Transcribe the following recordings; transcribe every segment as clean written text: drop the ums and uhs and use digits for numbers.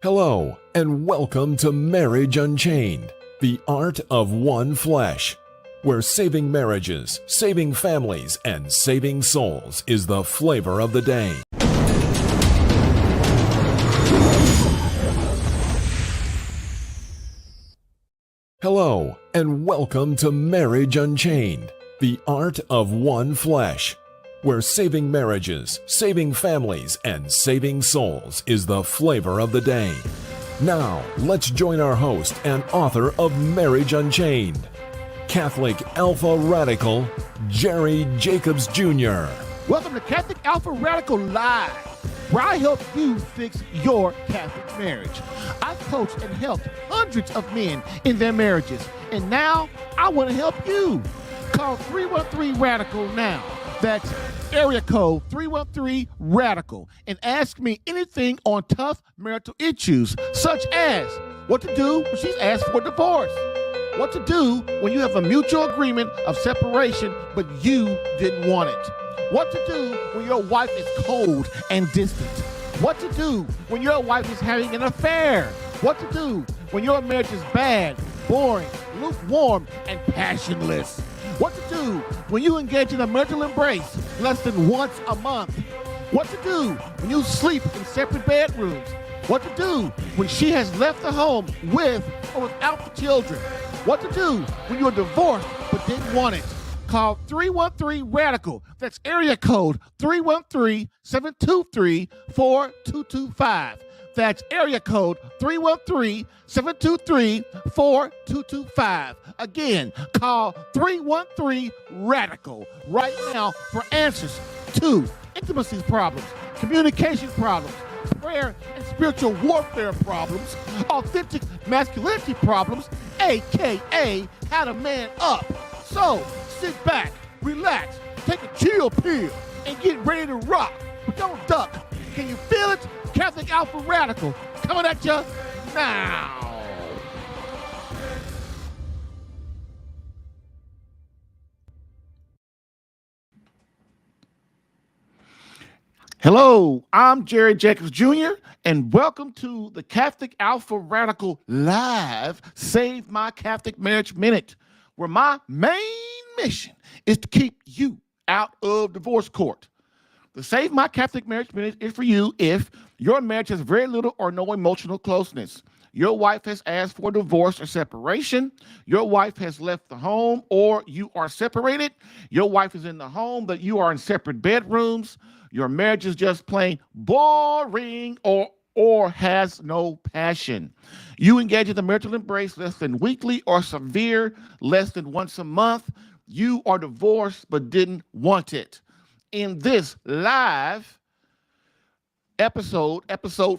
Hello, and welcome to Marriage Unchained, the art of one flesh, where saving marriages, saving families, and saving souls is the flavor of the day. Hello, and welcome to Marriage Unchained, the art of one flesh, where saving marriages, saving families, and saving souls is the flavor of the day. Now, let's join our host and author of Marriage Unchained, Catholic Alpha Radical, Jerry Jacobs Jr. Welcome to Catholic Alpha Radical Live, where I help you fix your Catholic marriage. I've coached and helped hundreds of men in their marriages, and now I want to help you. Call 313-RADICAL now. That's area code 313-RADICAL, and ask me anything on tough marital issues, such as what to do when she's asked for divorce, what to do when you have a mutual agreement of separation but you didn't want it, what to do when your wife is cold and distant, what to do when your wife is having an affair, what to do when your marriage is bad, boring, lukewarm, and passionless, what to do when you engage in a marital embrace less than once a month, what to do when you sleep in separate bedrooms, what to do when she has left the home with or without the children, what to do when you're divorced but didn't want it. Call 313-RADICAL. That's area code 313-723-4225. That's area code 313-723-4225. Again, call 313-RADICAL right now for answers to intimacy problems, communication problems, prayer and spiritual warfare problems, authentic masculinity problems, aka how to man up. So sit back, relax, take a chill pill, and get ready to rock. But don't duck. Can you feel it? Catholic Alpha Radical coming at you now. Hello, I'm Jerry Jacobs Jr., and welcome to the Catholic Alpha Radical Live Save My Catholic Marriage Minute, where my main mission is to keep you out of divorce court. The Save My Catholic Marriage Minute is for you if your marriage has very little or no emotional closeness. Your wife has asked for divorce or separation. Your wife has left the home, or you are separated. Your wife is in the home, but you are in separate bedrooms. Your marriage is just plain boring or has no passion. You engage in the marital embrace less than weekly or severe, less than once a month. You are divorced but didn't want it. In this live episode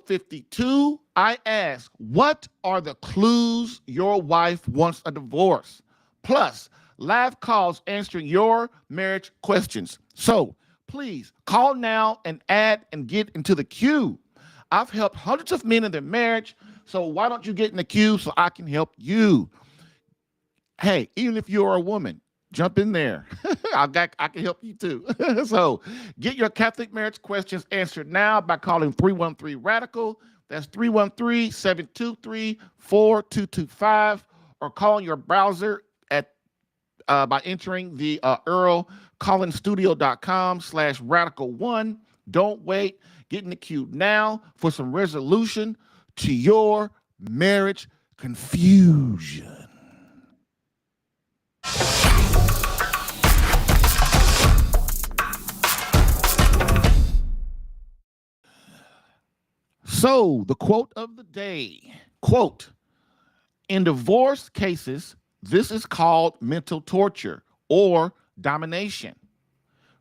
52, I ask, what are the clues your wife wants a divorce? Plus, live calls answering your marriage questions. So please call now and add and get into the queue. I've helped hundreds of men in their marriage, so why don't you get in the queue so I can help you? Hey, even if you're a woman, jump in there. I can help you too. So get your Catholic marriage questions answered now by calling 313-RADICAL. That's 313-723-4225, or call your browser at by entering the earlcollinsstudio.com/radical1. Don't wait. Get in the queue now for some resolution to your marriage confusion. So, the quote of the day, quote, in divorce cases, this is called mental torture or domination.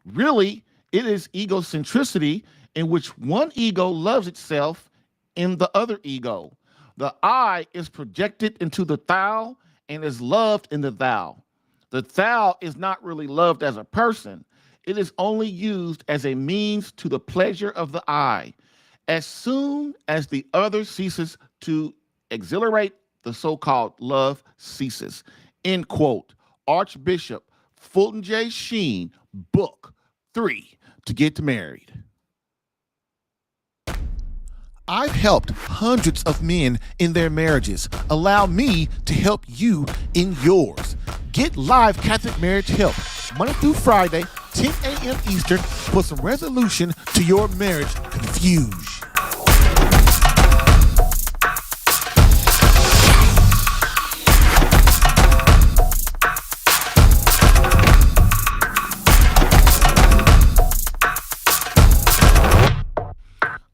Really, it is egocentricity in which one ego loves itself in the other ego. The I is projected into the thou and is loved in the thou. The thou is not really loved as a person. It is only used as a means to the pleasure of the I. As soon as the other ceases to exhilarate, the so-called love ceases. End quote. Archbishop Fulton J. Sheen, Book 3, To Get Married. I've helped hundreds of men in their marriages. Allow me to help you in yours. Get live Catholic marriage help Monday through Friday, 10 a.m. Eastern, for some resolution to your marriage confusion.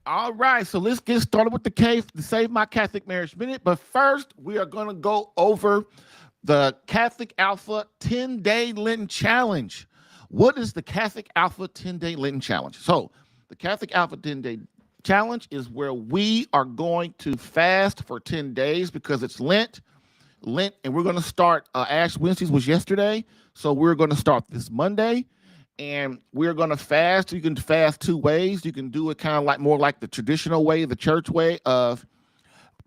All right, so let's get started with the Save My Catholic Marriage Minute. But first, we are going to go over the Catholic Alpha 10-Day Lenten Challenge. What is the Catholic Alpha 10-Day Lenten Challenge? So the Catholic Alpha 10-Day Challenge is where we are going to fast for 10 days because it's Lent, and we're going to start, Ash Wednesdays was yesterday, so we're going to start this Monday. And we're going to fast. You can fast two ways. You can do it kind of like more like the traditional way, the church way of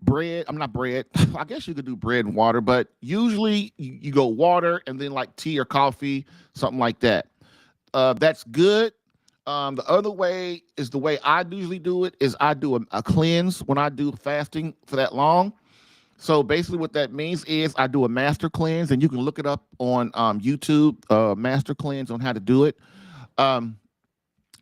bread. I'm not bread. I guess you could do bread and water, but usually you go water and then like tea or coffee, something like that. That's good. The other way is the way I usually do it is I do a cleanse when I do fasting for that long. So basically what that means is I do a master cleanse, and you can look it up on YouTube, master cleanse on how to do it. And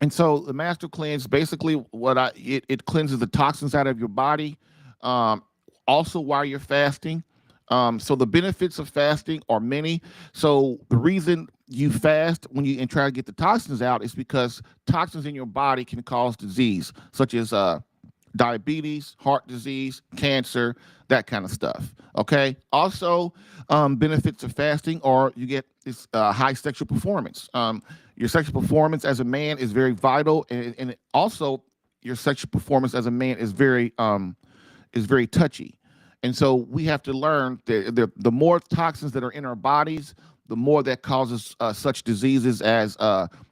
so the master cleanse, basically it cleanses the toxins out of your body, also while you're fasting. So the benefits of fasting are many. So the reason you fast and try to get the toxins out is because toxins in your body can cause disease, such as diabetes, heart disease, cancer, that kind of stuff. Okay. Also, benefits of fasting are you get this high sexual performance. Your sexual performance as a man is very vital, and also your sexual performance as a man is very touchy. And so we have to learn that the more toxins that are in our bodies, the more that causes such diseases as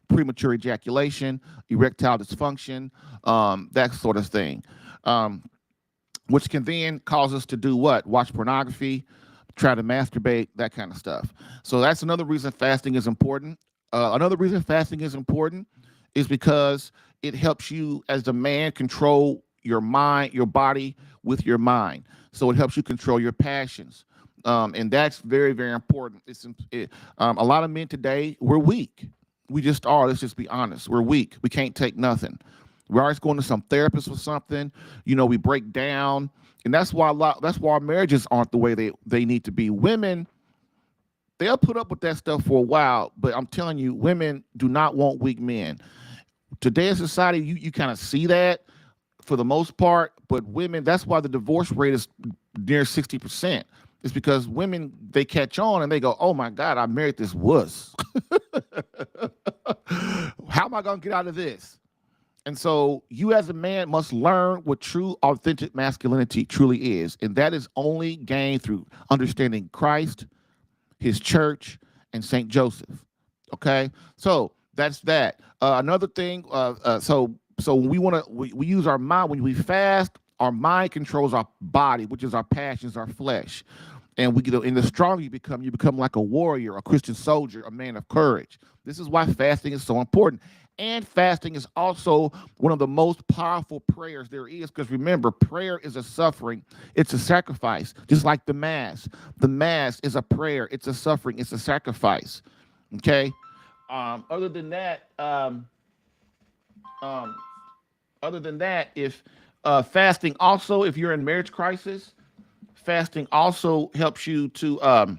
premature ejaculation, erectile dysfunction, that sort of thing. Which can then cause us to do what? Watch pornography, try to masturbate, that kind of stuff. So that's another reason fasting is important. Another reason fasting is important is because it helps you as a man control your mind, your body with your mind. So it helps you control your passions. And that's very, very important. A lot of men today, we're weak. We just are. Let's just be honest. We're weak. We can't take nothing. We're always going to some therapist for something. We break down. And that's why our marriages aren't the way they need to be. Women, they'll put up with that stuff for a while, but I'm telling you, women do not want weak men. Today's society, you kind of see that for the most part, but women, that's why the divorce rate is near 60%. It's because women, they catch on and they go, oh my God, I married this wuss. How am I going to get out of this? And so you as a man must learn what true, authentic masculinity truly is. And that is only gained through understanding Christ, his church, and St. Joseph. Okay? So that's that. Another thing, so we use our mind. When we fast, our mind controls our body, which is our passions, our flesh. And the stronger you become like a warrior, a Christian soldier, a man of courage. This is why fasting is so important. And fasting is also one of the most powerful prayers there is, because remember, prayer is a suffering. It's a sacrifice, just like the Mass. The Mass is a prayer. It's a suffering. It's a sacrifice. Okay? Other than that, if fasting also, if you're in marriage crisis, fasting also helps you to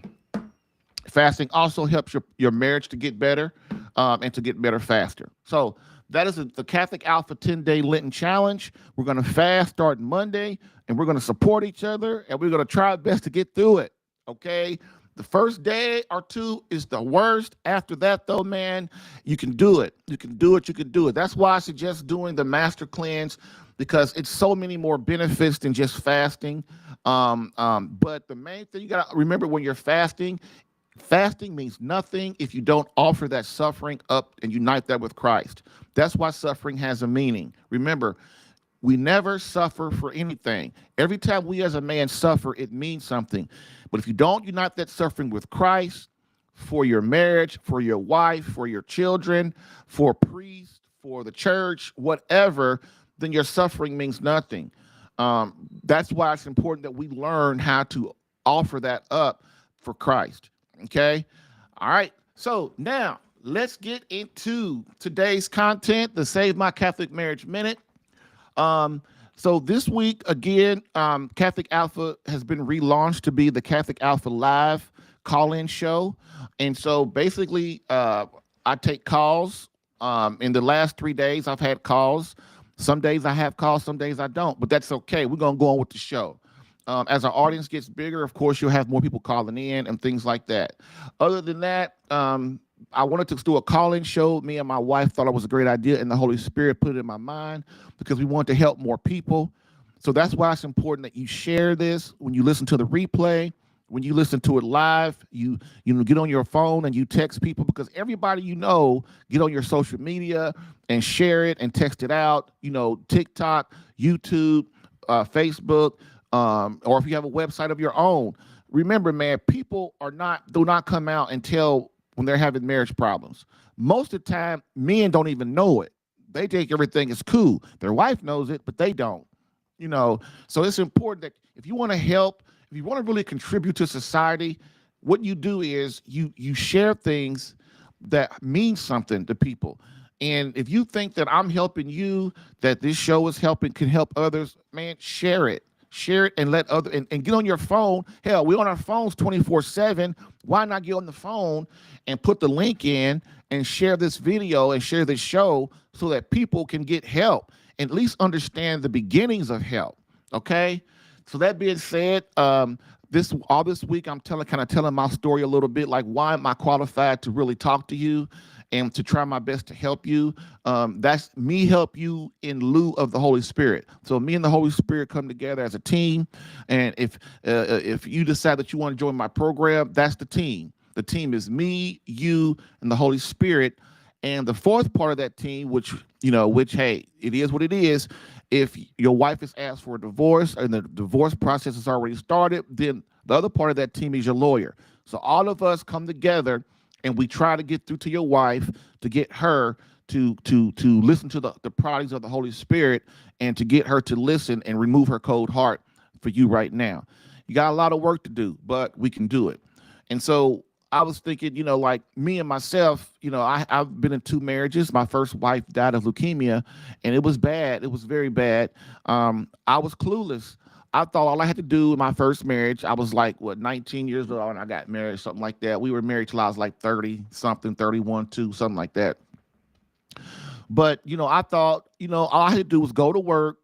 fasting also helps your marriage to get better, and to get better faster. So that is the Catholic Alpha 10-Day Lenten Challenge. We're going to fast starting Monday, and we're going to support each other, and we're going to try our best to get through it. Okay? The first day or two is the worst. After that, though, man, you can do it. You can do it. You can do it. That's why I suggest doing the Master Cleanse, because it's so many more benefits than just fasting. But the main thing you got to remember when you're fasting means nothing if you don't offer that suffering up and unite that with Christ. That's why suffering has a meaning. Remember, we never suffer for anything. Every time we as a man suffer, it means something. But if you don't unite that suffering with Christ, for your marriage, for your wife, for your children, for priests, for the church, whatever, then your suffering means nothing. That's why it's important that we learn how to offer that up for Christ. Okay. All right. So now let's get into today's content, the Save My Catholic Marriage Minute. So this week, again, Catholic Alpha has been relaunched to be the Catholic Alpha Live call-in show. And so basically, I take calls. In the last 3 days, I've had calls. Some days I have calls, some days I don't, but that's okay. We're going to go on with the show. As our audience gets bigger, of course, you'll have more people calling in and things like that. Other than that, I wanted to do a call-in show. Me and my wife thought it was a great idea, and the Holy Spirit put it in my mind because we want to help more people. So that's why it's important that you share this when you listen to the replay, when you listen to it live. You get on your phone and you text people, because everybody get on your social media and share it and text it out. TikTok, YouTube, Facebook, or if you have a website of your own. Remember, man, people do not come out and tell when they're having marriage problems. Most of the time, men don't even know it. They think everything is cool. Their wife knows it, but they don't. So it's important that if you want to help, if you want to really contribute to society, what you do is you share things that mean something to people. And if you think that I'm helping you, that this show is can help others, man, share it. Share it and let and get on your phone. Hell, we're on our phones 24/7. Why not get on the phone and put the link in and share this video and share this show so that people can get help and at least understand the beginnings of help. Okay. So that being said, this week I'm telling my story a little bit, like why am I qualified to really talk to you and to try my best to help you. That's me help you in lieu of the Holy Spirit. So me and the Holy Spirit come together as a team. And if you decide that you want to join my program, that's the team. The team is me, you, and the Holy Spirit. And the fourth part of that team, which, hey, it is what it is. If your wife has asked for a divorce and the divorce process has already started, then the other part of that team is your lawyer. So all of us come together and we try to get through to your wife to get her to listen to the proddings of the Holy Spirit and to get her to listen and remove her cold heart for you right now. You got a lot of work to do, but we can do it. And so I was thinking, like me and myself, I've been in 2 marriages. My first wife died of leukemia, and it was bad. It was very bad. I was clueless. I thought all I had to do in my first marriage, I was like, 19 years old, and I got married, something like that. We were married till I was like 30 something, 31, 2, something like that. But, I thought, all I had to do was go to work,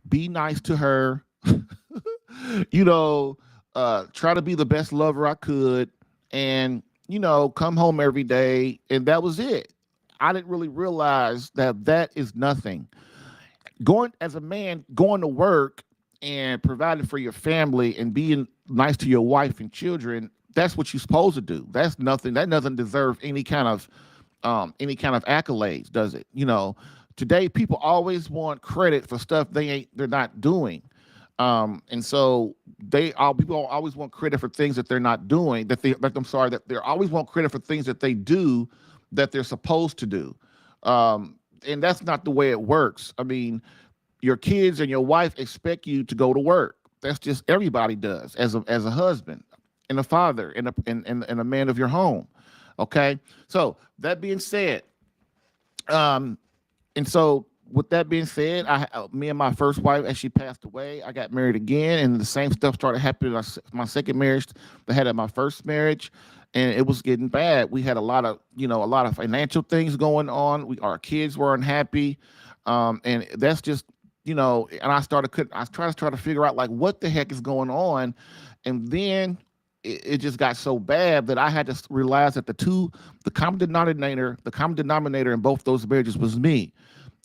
be nice to her, try to be the best lover I could, and, come home every day. And that was it. I didn't really realize that is nothing. As a man, going to work and providing for your family and being nice to your wife and children, that's what you're supposed to do. That's nothing. That doesn't deserve any kind of accolades, does it? Today people always want credit for stuff they're not doing. And so people always want credit for things that they're not doing, that they always want credit for things that they do that they're supposed to do. And that's not the way it works. I mean, your kids and your wife expect you to go to work. That's just everybody does as a husband and a father and a man of your home. Okay. So that being said, and so with that being said, me and my first wife, as she passed away, I got married again, and the same stuff started happening in my second marriage that I had at my first marriage, and it was getting bad. We had a lot of financial things going on. Our kids were unhappy, and that's just, and I trying to figure out like what the heck is going on, and then it just got so bad that I had to realize that the common denominator in both those marriages was me.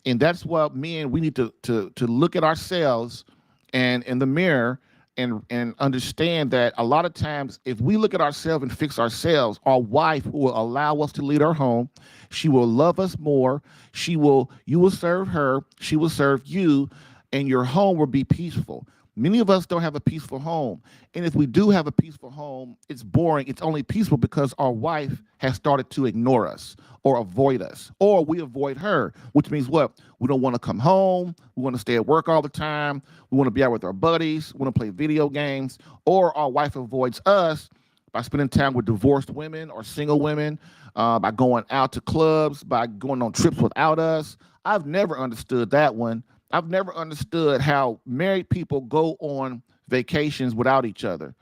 And that's what we need to look at ourselves and in the mirror and understand that a lot of times if we look at ourselves and fix ourselves, our wife will allow us to lead our home. She will love us more. You will serve her. She will serve you, and your home will be peaceful. Many of us don't have a peaceful home. And if we do have a peaceful home, it's boring. It's only peaceful because our wife has started to ignore us or avoid us, or we avoid her, which means what? We don't want to come home. We want to stay at work all the time. We want to be out with our buddies. We want to play video games, or our wife avoids us by spending time with divorced women or single women, by going out to clubs, by going on trips without us. I've never understood that one. I've never understood how married people go on vacations without each other.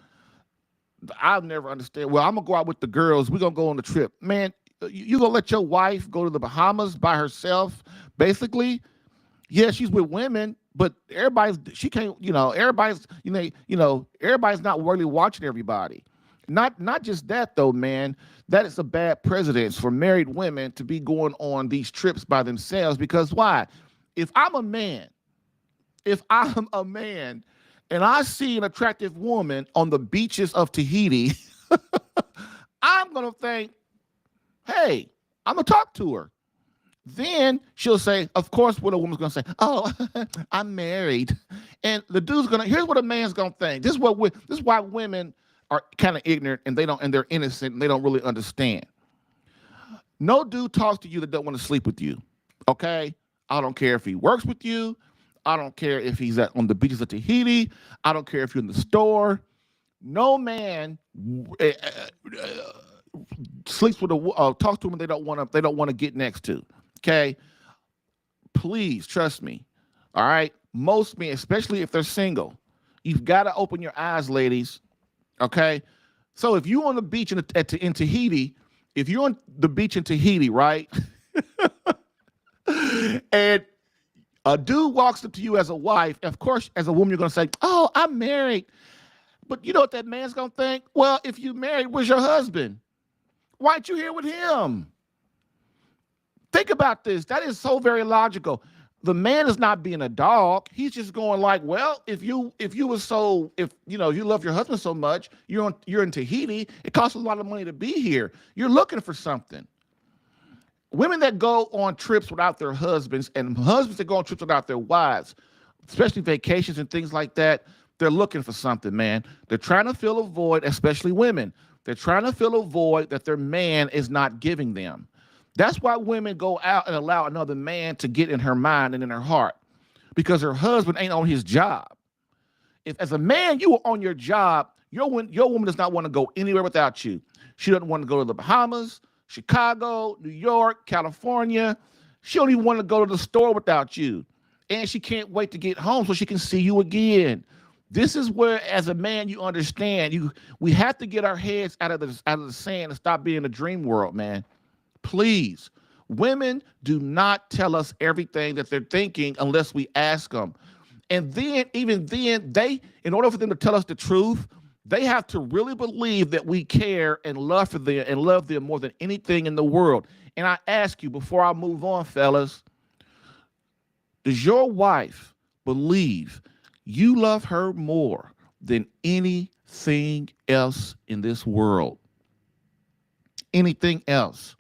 I've never understood. Well, I'm going to go out with the girls. We're going to go on the trip. Man, you going to let your wife go to the Bahamas by herself, basically? Yeah, she's with women, but she can't, everybody's not really watching everybody. Not just that, though, man. That is a bad precedent for married women to be going on these trips by themselves, because why? If I'm a man and I see an attractive woman on the beaches of Tahiti, I'm going to think, hey, I'm going to talk to her. Then she'll say, of course, what a woman's going to say, oh, I'm married. And the dude's going to, here's what a man's going to think. This is why women are kind of ignorant and they're innocent and they don't really understand. No dude talks to you that don't want to sleep with you. Okay? I don't care if he works with you. I don't care if he's on the beaches of Tahiti. I don't care if you're in the store. No man sleeps with talks to them they don't want to get next to. Okay, please trust me. All right, most men, especially if they're single, you've got to open your eyes, ladies. Okay, so if you're on the beach in Tahiti, if you're on the beach in Tahiti, right? And a dude walks up to you as a wife. Of course, as a woman, you're going to say, oh, I'm married. But you know what that man's going to think? Well, if you married, where's your husband? Why aren't you here with him? Think about this. That is so very logical. The man is not being a dog. He's just going like, well, if you love your husband so much, you're in Tahiti, it costs a lot of money to be here. You're looking for something. Women that go on trips without their husbands and husbands that go on trips without their wives, especially vacations and things like that, they're looking for something, man. They're trying to fill a void, especially women. They're trying to fill a void that their man is not giving them. That's why women go out and allow another man to get in her mind and in her heart, because her husband ain't on his job. If as a man you are on your job, your woman does not want to go anywhere without you. She doesn't want to go to the Bahamas, Chicago, New York, California. She don't even want to go to the store without you. And she can't wait to get home so she can see you again. This is where, as a man, you understand. We have to get our heads out of the sand and stop being a dream world, man. Please. Women do not tell us everything that they're thinking unless we ask them. And then, even then, in order for them to tell us the truth, they have to really believe that we care and love them more than anything in the world. And I ask you, before I move on, fellas, does your wife believe you love her more than anything else in this world? Anything else?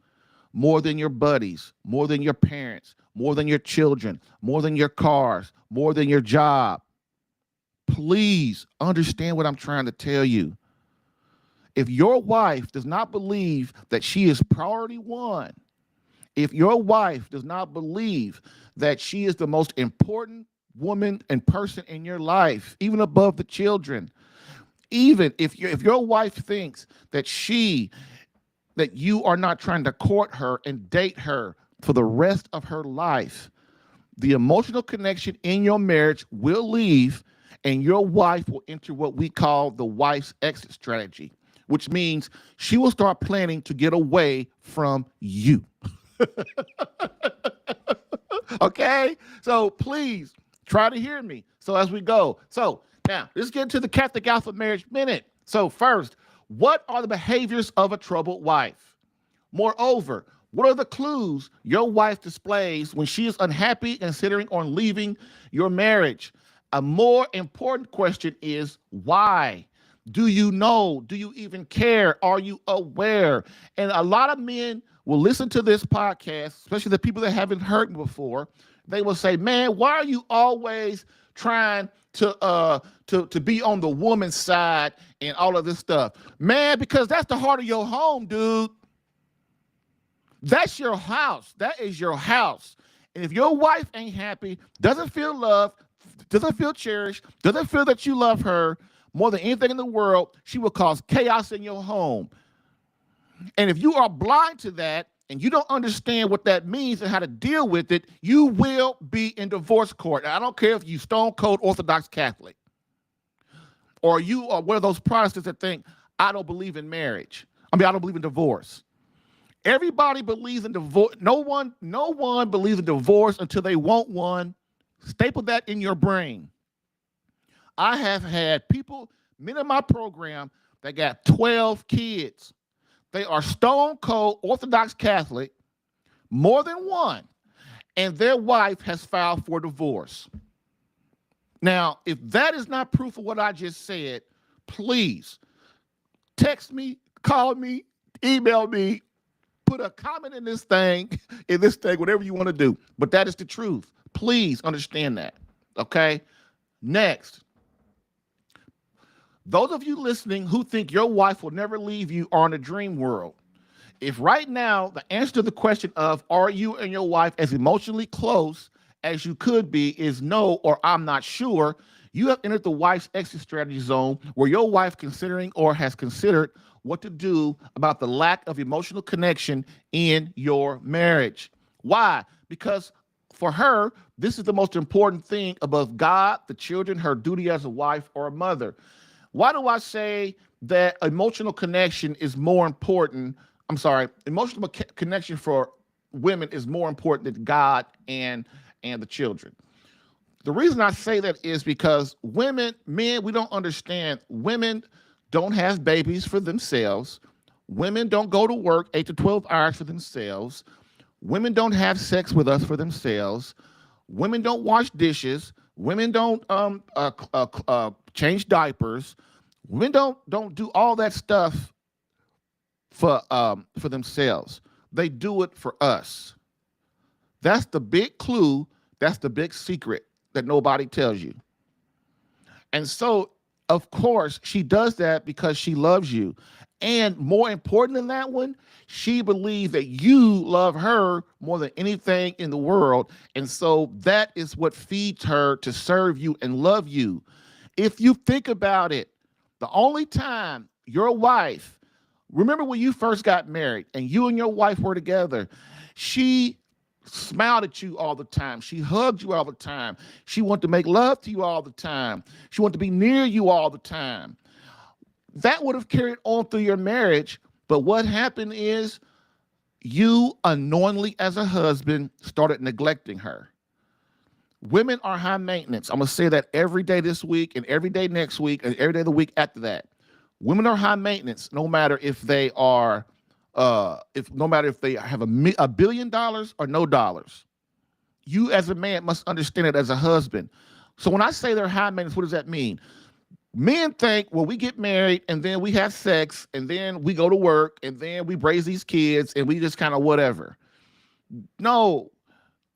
More than your buddies, more than your parents, more than your children, more than your cars, more than your job. Please understand what I'm trying to tell you. If your wife does not believe that she is priority one, if your wife does not believe that she is the most important woman and person in your life, even above the children, even if your wife thinks that you are not trying to court her and date her for the rest of her life, the emotional connection in your marriage will leave, and your wife will enter what we call the wife's exit strategy, which means she will start planning to get away from you. Okay? So please try to hear me. So as we go. So now let's get into the Catholic Alpha Marriage Minute. So first, what are the behaviors of a troubled wife? Moreover, what are the clues your wife displays when she is unhappy, considering on leaving your marriage? A more important question is why? Do you know? Do you even care? Are you aware? And a lot of men will listen to this podcast, especially the people that haven't heard me before. They will say, man, why are you always trying to be on the woman's side and all of this stuff? Man, because that's the heart of your home, dude. That's your house. That is your house. And if your wife ain't happy, doesn't feel loved, doesn't feel cherished, doesn't feel that you love her more than anything in the world, she will cause chaos in your home. And if you are blind to that and you don't understand what that means and how to deal with it, you will be in divorce court. And I don't care if you stone cold Orthodox Catholic or you are one of those Protestants that think, I don't believe in marriage. I don't believe in divorce. Everybody believes in divorce. No one believes in divorce until they want one. Staple that in your brain. I have had men in my program that got 12 kids. They are stone cold Orthodox Catholic, more than one, and their wife has filed for divorce. Now, if that is not proof of what I just said, please text me, call me, email me, put a comment in this thing, whatever you want to do. But that is the truth. Please understand that. Okay? Next. Those of you listening who think your wife will never leave you are in a dream world. If right now the answer to the question of are you and your wife as emotionally close as you could be is no or I'm not sure, you have entered the wife's exit strategy zone where your wife considering or has considered what to do about the lack of emotional connection in your marriage. Why? Because for her, this is the most important thing above God, the children, her duty as a wife or a mother. Why do I say that emotional connection is more important? Emotional connection for women is more important than God and the children. The reason I say that is because men, we don't understand. Women don't have babies for themselves. Women don't go to work 8 to 12 hours for themselves. Women don't have sex with us for themselves. Women don't wash dishes. Women don't change diapers. Women don't do all that stuff for themselves. They do it for us. That's the big clue. That's the big secret that nobody tells you. And so, of course, she does that because she loves you. And more important than that one, she believes that you love her more than anything in the world. And so that is what feeds her to serve you and love you. If you think about it, the only time your wife, remember when you first got married and you and your wife were together, she smiled at you all the time. She hugged you all the time. She wanted to make love to you all the time. She wanted to be near you all the time. That would have carried on through your marriage. But what happened is you unknowingly as a husband started neglecting her. Women are high maintenance. I'm going to say that every day this week and every day next week and every day the week after that. Women are high maintenance no matter if they are no matter if they have $1 billion or no dollars. You as a man must understand it as a husband. So when I say they're high maintenance, what does that mean? Men think, well, we get married and then we have sex and then we go to work and then we raise these kids and we just kind of whatever. No,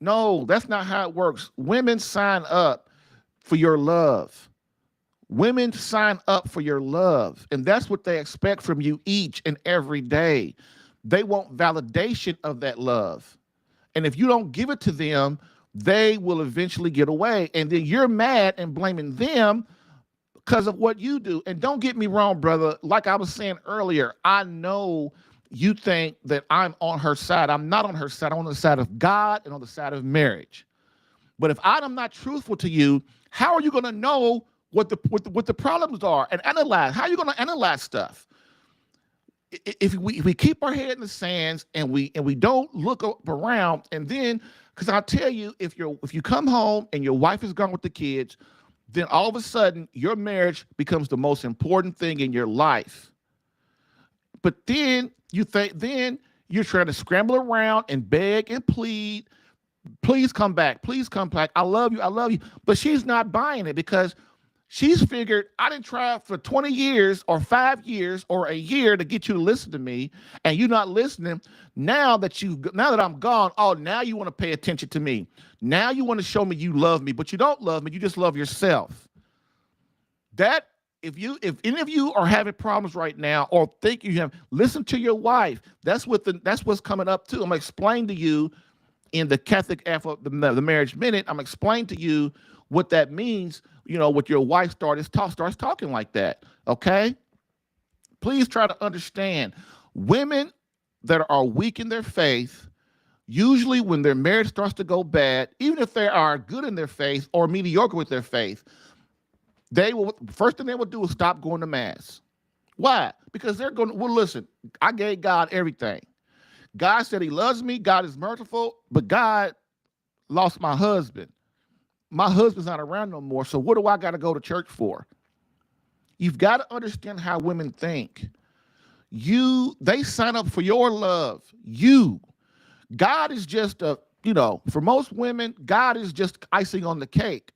that's not how it works. Women sign up for your love. Women sign up for your love, and that's what they expect from you each and every day. They want validation of that love. And if you don't give it to them, they will eventually get away. And then you're mad and blaming them because of what you do. And don't get me wrong, brother. Like I was saying earlier, I know you think that I'm on her side. I'm not on her side. I'm on the side of God and on the side of marriage. But if I'm not truthful to you, how are you going to know what the problems are and analyze? How are you going to analyze stuff? If we keep our head in the sands and we don't look up around, and then, because I'll tell you, if you come home and your wife is gone with the kids, then all of a sudden your marriage becomes the most important thing in your life. But then you're trying to scramble around and beg and plead, please come back, I love you. But she's not buying it because she's figured I didn't try for 20 years or 5 years or a year to get you to listen to me, and you're not listening. Now that I'm gone, now you want to pay attention to me. Now you want to show me you love me, but you don't love me. You just love yourself. That if any of you are having problems right now or think you have, listen to your wife. That's what's coming up too. I'm gonna explain to you in the Catholic the Marriage Minute. I'm explaining to you what that means. With your wife starts talking like that. Okay, please try to understand. Women that are weak in their faith, usually when their marriage starts to go bad, even if they are good in their faith or mediocre with their faith, first thing they will do is stop going to mass. Why? Because they're going to, well, listen, I gave God everything. God said he loves me. God is merciful, but God lost my husband. My husband's not around no more. So what do I got to go to church for? You've got to understand how women think. They sign up for your love. God is just for most women, God is just icing on the cake.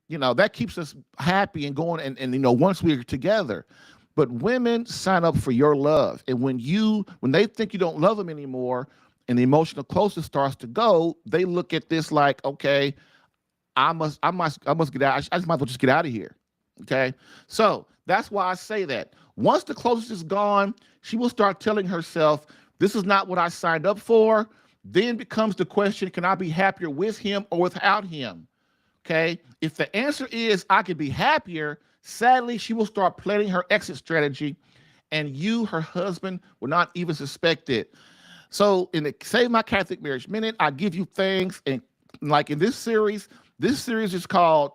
That keeps us happy and going and once we're together. But women sign up for your love. And when they think you don't love them anymore and the emotional closeness starts to go, they look at this like, okay, I must get out. I just might as well just get out of here. Okay. So that's why I say that. Once the closeness is gone, she will start telling herself, this is not what I signed up for. Then becomes the question, can I be happier with him or without him? Okay. If the answer is I could be happier, sadly, she will start planning her exit strategy and her husband, will not even suspect it. So in the Save My Catholic Marriage Minute, I give you things, and like in this series is called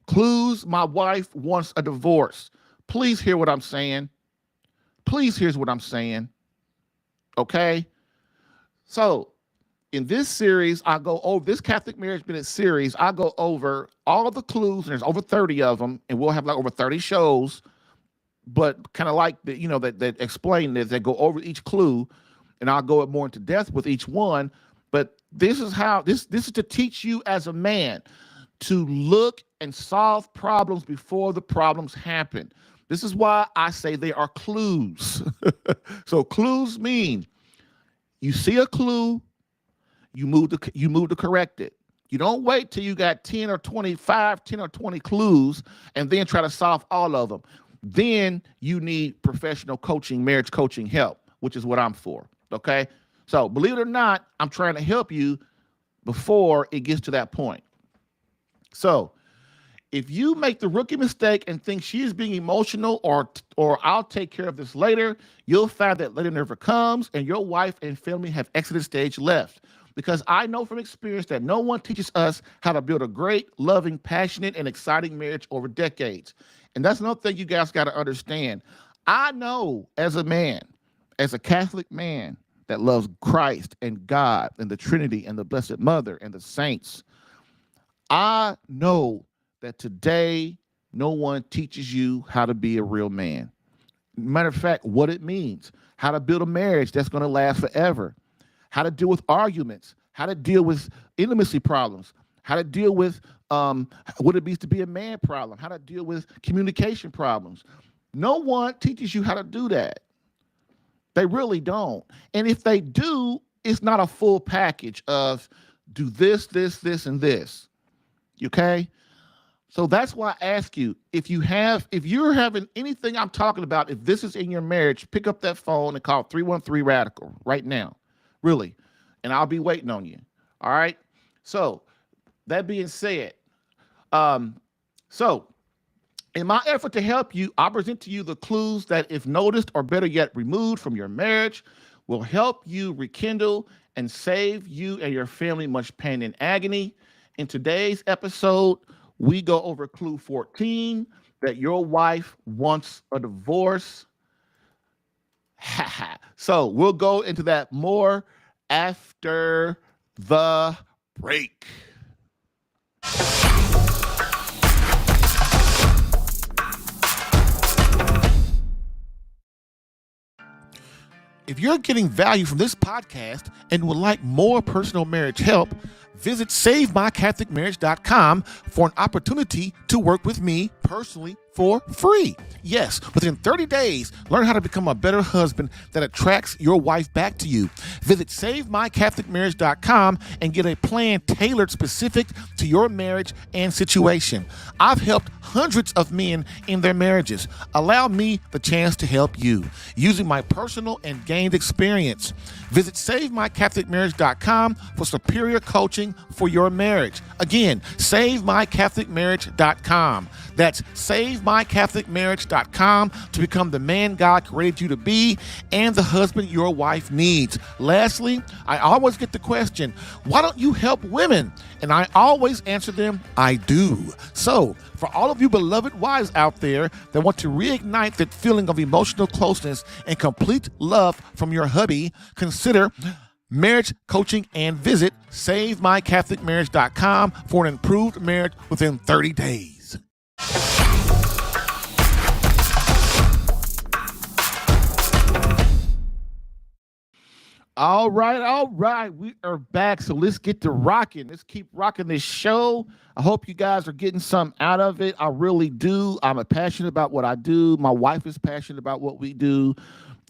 Clues My Wife Wants a Divorce. Please hear what I'm saying. Please hear what I'm saying. Okay? So in this series, I go over this Catholic Marriage Minute series. I go over all of the clues, and there's over 30 of them, and we'll have like over 30 shows, but kind of like that explain this, that go over each clue, and I'll go more into depth with each one. But this is how this is to teach you as a man to look and solve problems before the problems happen. This is why I say they are clues. So clues mean you see a clue, you move to correct it. You don't wait till you got 10 or 20 clues and then try to solve all of them. Then you need professional coaching, marriage coaching help, which is what I'm for. Okay. So believe it or not, I'm trying to help you before it gets to that point. So if you make the rookie mistake and think she is being emotional or I'll take care of this later, you'll find that later never comes and your wife and family have exited stage left. Because I know from experience that no one teaches us how to build a great, loving, passionate, and exciting marriage over decades. And that's another thing you guys got to understand. I know as a man, as a Catholic man that loves Christ and God and the Trinity and the Blessed Mother and the saints, I know that today no one teaches you how to be a real man. Matter of fact, what it means, how to build a marriage that's going to last forever, how to deal with arguments, how to deal with intimacy problems, how to deal with what it means to be a man problem, how to deal with communication problems. No one teaches you how to do that. They really don't. And if they do, it's not a full package of do this, this, this, and this. Okay? So that's why I ask you, if you're having anything I'm talking about, if this is in your marriage, pick up that phone and call 313-RADICAL right now. Really. And I'll be waiting on you. All right? So that being said, so in my effort to help you, I present to you the clues that, if noticed or better yet removed from your marriage, will help you rekindle and save you and your family much pain and agony. In today's episode, we go over clue 14, that your wife wants a divorce. So we'll go into that more after the break. If you're getting value from this podcast and would like more personal marriage help, visit SaveMyCatholicMarriage.com for an opportunity to work with me personally for free. Yes, within 30 days, learn how to become a better husband that attracts your wife back to you. Visit SaveMyCatholicMarriage.com and get a plan tailored specific to your marriage and situation. I've helped hundreds of men in their marriages. Allow me the chance to help you using my personal and gained experience. Visit SaveMyCatholicMarriage.com for superior coaching for your marriage. Again, SaveMyCatholicMarriage.com. That's SaveMyCatholicMarriage.com to become the man God created you to be and the husband your wife needs. Lastly, I always get the question, why don't you help women? And I always answer them, I do. So, for all of you beloved wives out there that want to reignite that feeling of emotional closeness and complete love from your hubby, consider marriage coaching and visit SaveMyCatholicMarriage.com for an improved marriage within 30 days. All right. We are back. So let's get to rocking. Let's keep rocking this show. I hope you guys are getting something out of it. I really do. I'm passionate about what I do. My wife is passionate about what we do.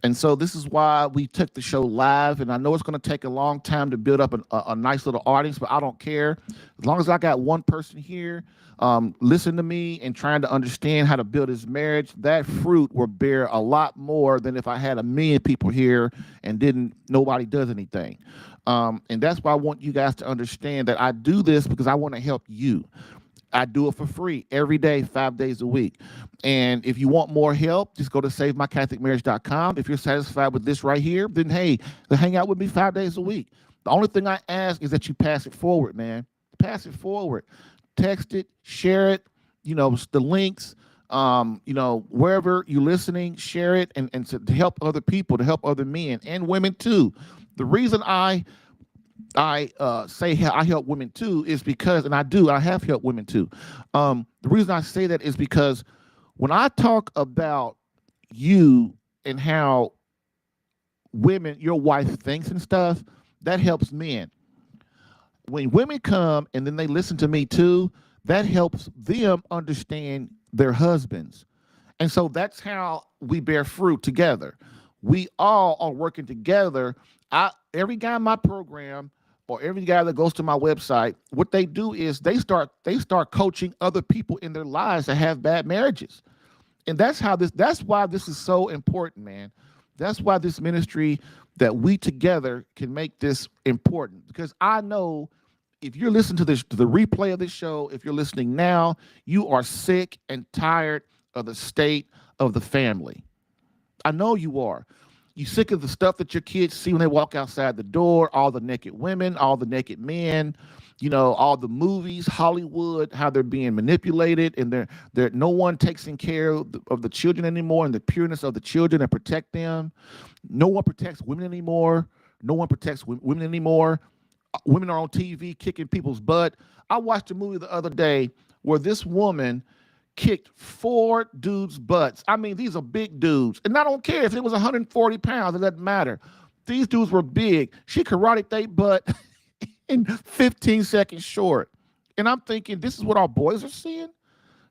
And so this is why we took the show live. And I know it's going to take a long time to build up a nice little audience, but I don't care. As long as I got one person here listen to me and trying to understand how to build his marriage, that fruit will bear a lot more than if I had 1 million people here and nobody does anything. And that's why I want you guys to understand that I do this because I want to help you. I do it for free every day, 5 days a week. And if you want more help, just go to SaveMyCatholicMarriage.com. If you're satisfied with this right here, then hey, hang out with me 5 days a week. The only thing I ask is that you pass it forward, man. Pass it forward. Text it, share it, the links, wherever you're listening, share it and to help other people, to help other men and women too. The reason I say I help women too is because, and I have helped women too. The reason I say that is because when I talk about you and how women, your wife thinks and stuff, that helps men. When women come and then they listen to me too, that helps them understand their husbands. And so that's how we bear fruit together. We all are working together. Every guy in my program or every guy that goes to my website, what they do is they start coaching other people in their lives that have bad marriages. And that's why this is so important, man. That's why this ministry that we together can make this important, because I know if you're listening to the replay of this show, if you're listening now, you are sick and tired of the state of the family. I know you are. You're sick of the stuff that your kids see when they walk outside the door, all the naked women, all the naked men, all the movies, Hollywood, how they're being manipulated, and they're no one takes care of the children anymore and the pureness of the children and protect them. No one protects women anymore. No one protects women anymore. Women are on TV kicking people's butt. I watched a movie the other day where this woman kicked 4 dudes' butts. I mean, these are big dudes. And I don't care if it was 140 pounds. It doesn't matter. These dudes were big. She karate their butt in 15 seconds short. And I'm thinking, this is what our boys are seeing?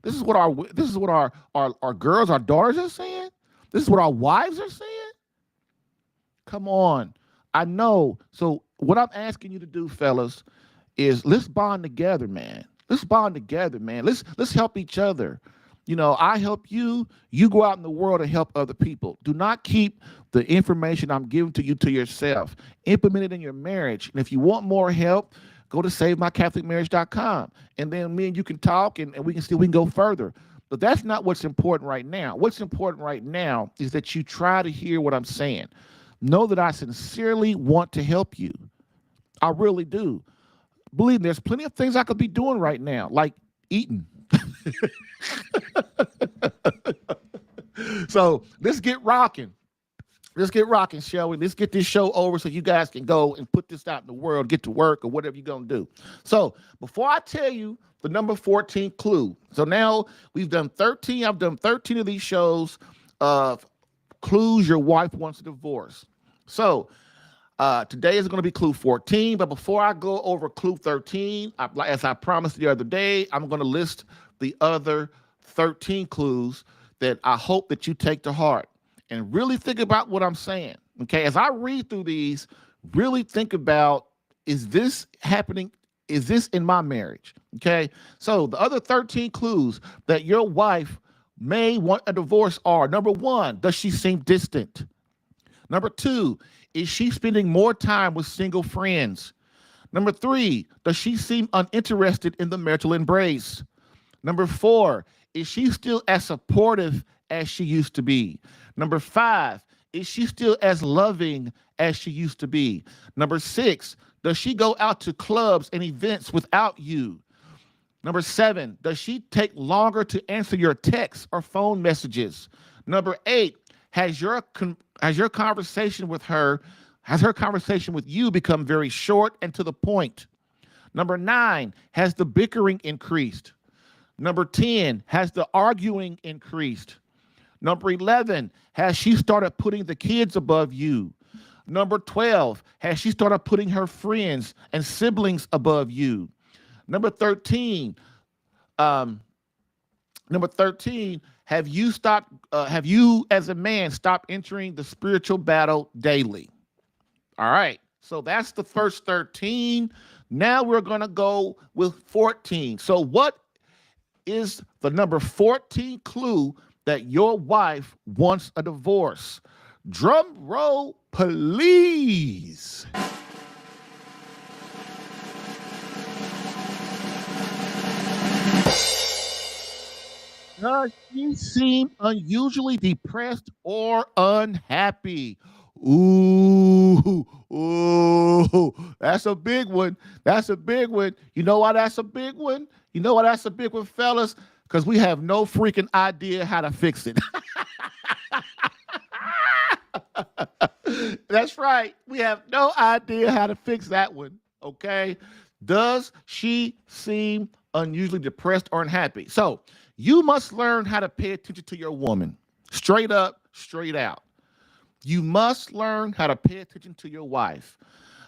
This is what our girls, our daughters are saying? This is what our wives are saying? Come on. I know. So what I'm asking you to do, fellas, is let's bond together, man. Let's bond together, man. Let's help each other. I help you. You go out in the world and help other people. Do not keep the information I'm giving to you to yourself. Implement it in your marriage. And if you want more help, go to SaveMyCatholicMarriage.com. And then me and you can talk and we can go further. But that's not what's important right now. What's important right now is that you try to hear what I'm saying. Know that I sincerely want to help you. I really do. Believe me, there's plenty of things I could be doing right now, like eating. So let's get rocking. Let's get rocking, shall we? Let's get this show over so you guys can go and put this out in the world, get to work or whatever you're going to do. So before I tell you the number 14 clue. So now we've done 13. I've done 13 of these shows of clues your wife wants a divorce. So today is going to be clue 14. But before I go over clue 13, as I promised the other day, I'm going to list the other 13 clues that I hope that you take to heart and really think about what I'm saying. Okay, as I read through these, really think about, is this happening? Is this in my marriage? Okay, so the other 13 clues that your wife may want a divorce are: number one, does she seem distant? Number two, is she spending more time with single friends? Number three, does she seem uninterested in the marital embrace? Number four, is she still as supportive as she used to be? Number five, is she still as loving as she used to be? Number six, does she go out to clubs and events without you? Number seven, does she take longer to answer your texts or phone messages? Number eight, has your conversation with her, has her conversation with you become very short and to the point? Number nine, has the bickering increased? Number 10, has the arguing increased? Number 11, has she started putting the kids above you? Number 12, has she started putting her friends and siblings above you? Number 13, have you as a man stopped entering the spiritual battle daily? All right, so that's the first 13. Now we're gonna go with 14. So what is the number 14 clue that your wife wants a divorce? Drum roll, please. Does she seem unusually depressed or unhappy? Ooh, that's a big one. That's a big one. You know why that's a big one? You know why that's a big one, fellas? Because we have no freaking idea how to fix it. That's right. We have no idea how to fix that one. Okay. Does she seem unusually depressed or unhappy? So you must learn how to pay attention to your woman. Straight up, straight out. You must learn how to pay attention to your wife.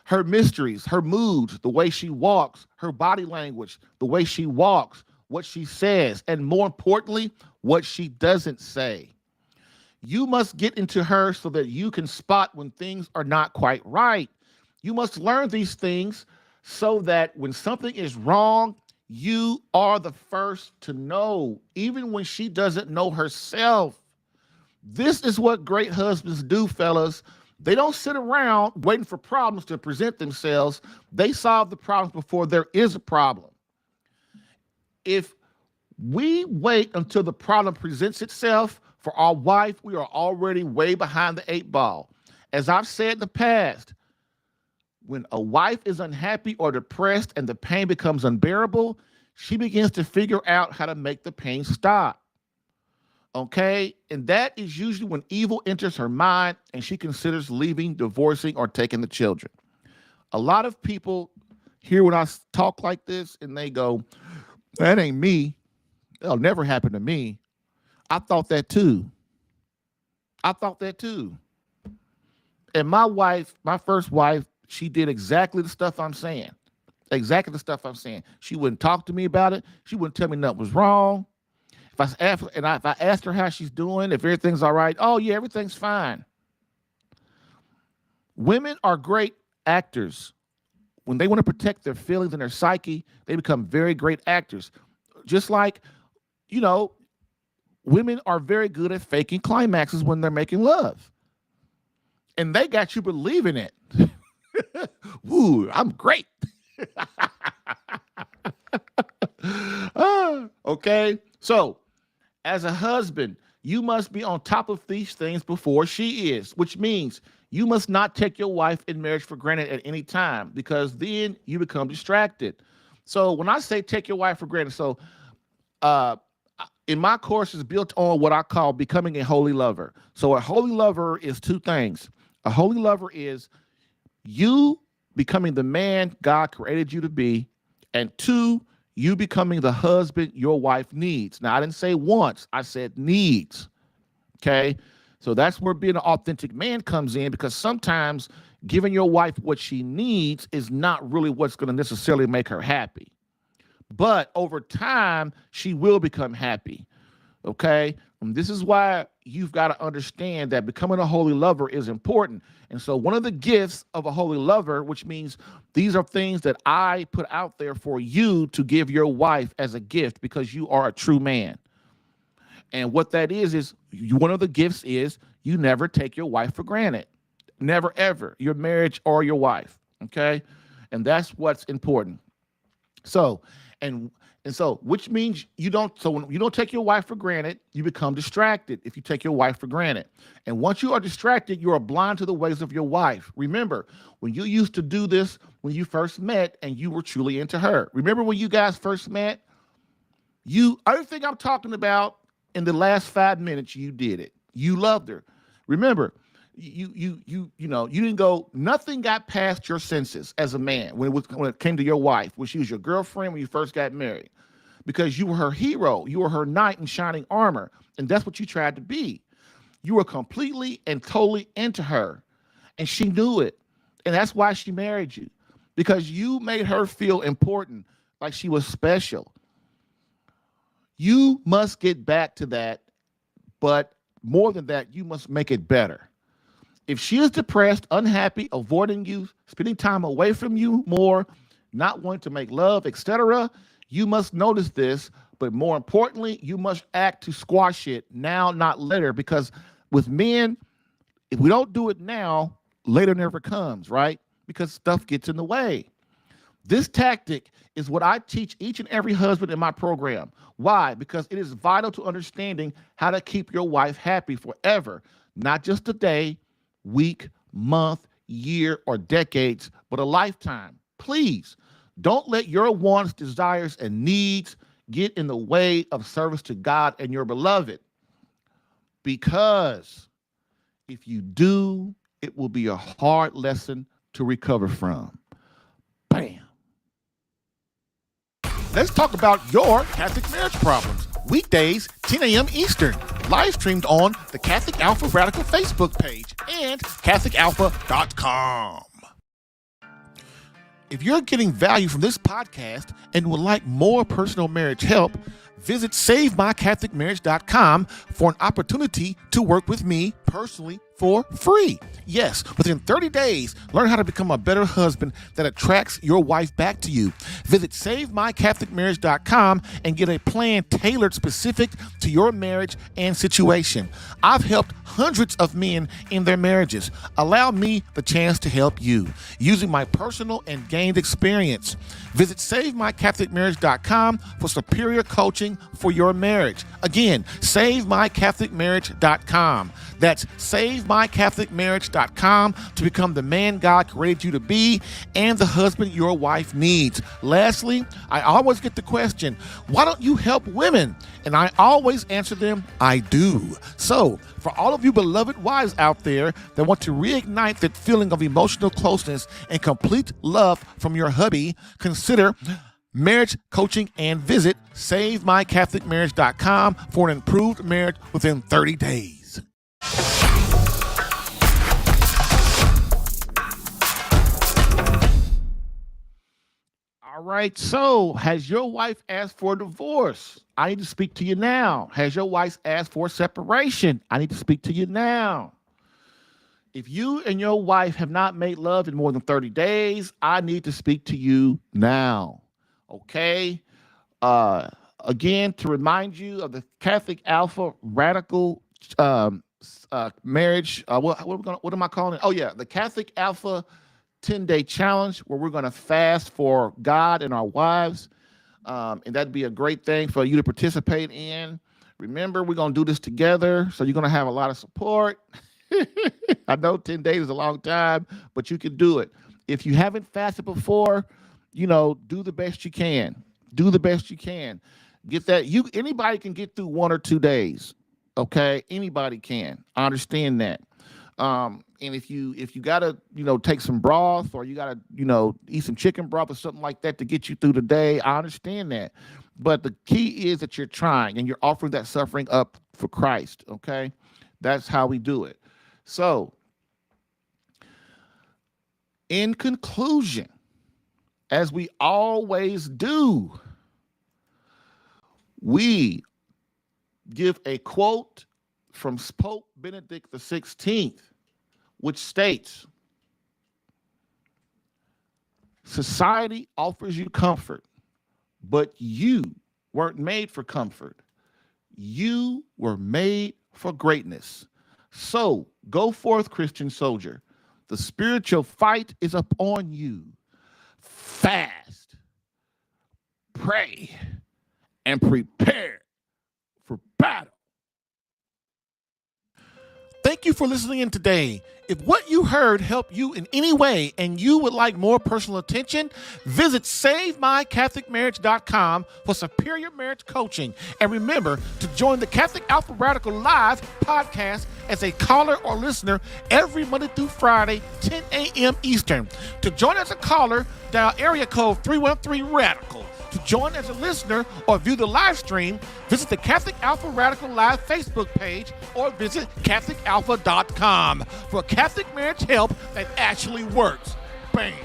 Her mysteries, her moods, the way she walks, her body language, the way she walks, what she says, and more importantly, what she doesn't say. You must get into her so that you can spot when things are not quite right. You must learn these things so that when something is wrong, you are the first to know, even when she doesn't know herself. This is what great husbands do, fellas. They don't sit around waiting for problems to present themselves. They solve the problems before there is a problem. If we wait until the problem presents itself for our wife, we are already way behind the 8 ball. As I've said in the past, when a wife is unhappy or depressed and the pain becomes unbearable, she begins to figure out how to make the pain stop. Okay? And that is usually when evil enters her mind and she considers leaving, divorcing, or taking the children. A lot of people hear when I talk like this and they go, that ain't me. It'll never happen to me. I thought that too. I thought that too. And my wife, my first wife, she did exactly the stuff I'm saying. Exactly the stuff I'm saying. She wouldn't talk to me about it. She wouldn't tell me nothing was wrong. If I asked her how she's doing, if everything's all right, oh yeah, everything's fine. Women are great actors. When they want to protect their feelings and their psyche, they become very great actors. Just like, you know, women are very good at faking climaxes when they're making love. And they got you believing it. Woo, I'm great. Okay, so as a husband, you must be on top of these things before she is, which means you must not take your wife in marriage for granted at any time, because then you become distracted. So when I say take your wife for granted, so in my course is built on what I call becoming a holy lover. So a holy lover is two things. A holy lover is you becoming the man God created you to be, and two, you becoming the husband your wife needs. Now, I didn't say wants, I said needs. Okay? So that's where being an authentic man comes in, because sometimes giving your wife what she needs is not really what's going to necessarily make her happy. But over time, she will become happy. Okay. And this is why you've got to understand that becoming a holy lover is important. And so, one of the gifts of a holy lover, which means these are things that I put out there for you to give your wife as a gift because you are a true man. And what that is one of the gifts is you never take your wife for granted. Never, ever, your marriage or your wife. Okay. And that's what's important. So, and so, which means you don't. So when you don't take your wife for granted, you become distracted. If you take your wife for granted, and once you are distracted, you are blind to the ways of your wife. Remember, when you used to do this when you first met, and you were truly into her. Remember when you guys first met? Everything I'm talking about in the last 5 minutes, you did it. You loved her. Remember, you didn't go. Nothing got past your senses as a man when it came to your wife, when she was your girlfriend when you first got married, because you were her hero, you were her knight in shining armor, and that's what you tried to be. You were completely and totally into her, and she knew it, and that's why she married you, because you made her feel important, like she was special. You must get back to that, but more than that, you must make it better. If she is depressed, unhappy, avoiding you, spending time away from you more, not wanting to make love, etc., you must notice this, but more importantly, you must act to squash it now, not later, because with men, if we don't do it now, later never comes, right? Because stuff gets in the way. This tactic is what I teach each and every husband in my program. Why? Because it is vital to understanding how to keep your wife happy forever, not just a day, week, month, year, or decades, but a lifetime. Please don't let your wants, desires, and needs get in the way of service to God and your beloved. Because if you do, it will be a hard lesson to recover from. Bam. Let's talk about your Catholic marriage problems. Weekdays, 10 a.m. Eastern. Live streamed on the Catholic Alpha Radical Facebook page and CatholicAlpha.com. If you're getting value from this podcast and would like more personal marriage help, visit SaveMyCatholicMarriage.com for an opportunity to work with me personally for free. Yes, within 30 days, learn how to become a better husband that attracts your wife back to you. Visit SaveMyCatholicMarriage.com and get a plan tailored specific to your marriage and situation. I've helped hundreds of men in their marriages. Allow me the chance to help you using my personal and gained experience. Visit SaveMyCatholicMarriage.com for superior coaching for your marriage. Again, SaveMyCatholicMarriage.com. That's SaveMyCatholicMarriage.com to become the man God created you to be and the husband your wife needs. Lastly, I always get the question, why don't you help women? And I always answer them, I do. So, for all of you beloved wives out there that want to reignite that feeling of emotional closeness and complete love from your hubby, consider marriage coaching and visit SaveMyCatholicMarriage.com for an improved marriage within 30 days. All right, so has your wife asked for a divorce? I need to speak to you now. Has your wife asked for separation? I need to speak to you now. If you and your wife have not made love in more than 30 days, I need to speak to you now. Okay? Again, to remind you of the Catholic Alpha Radical marriage. What am I calling it? Oh, yeah, the Catholic Alpha 10-day challenge where we're going to fast for God and our wives. And that'd be a great thing for you to participate in. Remember, we're going to do this together, so you're going to have a lot of support. I know 10 days is a long time, but you can do it. If you haven't fasted before, do the best you can. Do the best you can. Get that. Anybody can get through 1 or 2 days. Okay? Anybody can. I understand that. And if you gotta, take some broth or you gotta, eat some chicken broth or something like that to get you through the day, I understand that. But the key is that you're trying and you're offering that suffering up for Christ. Okay? That's how we do it. So, in conclusion, as we always do, we give a quote from Pope Benedict XVI, which states, society offers you comfort, but you weren't made for comfort. You were made for greatness. So go forth, Christian soldier. The spiritual fight is upon you. Fast, pray, and prepare for battle. Thank you for listening in today. If what you heard helped you in any way and you would like more personal attention, visit SaveMyCatholicMarriage.com for superior marriage coaching. And remember to join the Catholic Alpha Radical Live podcast as a caller or listener every Monday through Friday, 10 a.m. Eastern. To join as a caller, dial area code 313-RADICAL. To join as a listener or view the live stream, visit the Catholic Alpha Radical Live Facebook page or visit CatholicAlpha.com for Catholic marriage help that actually works. Bam!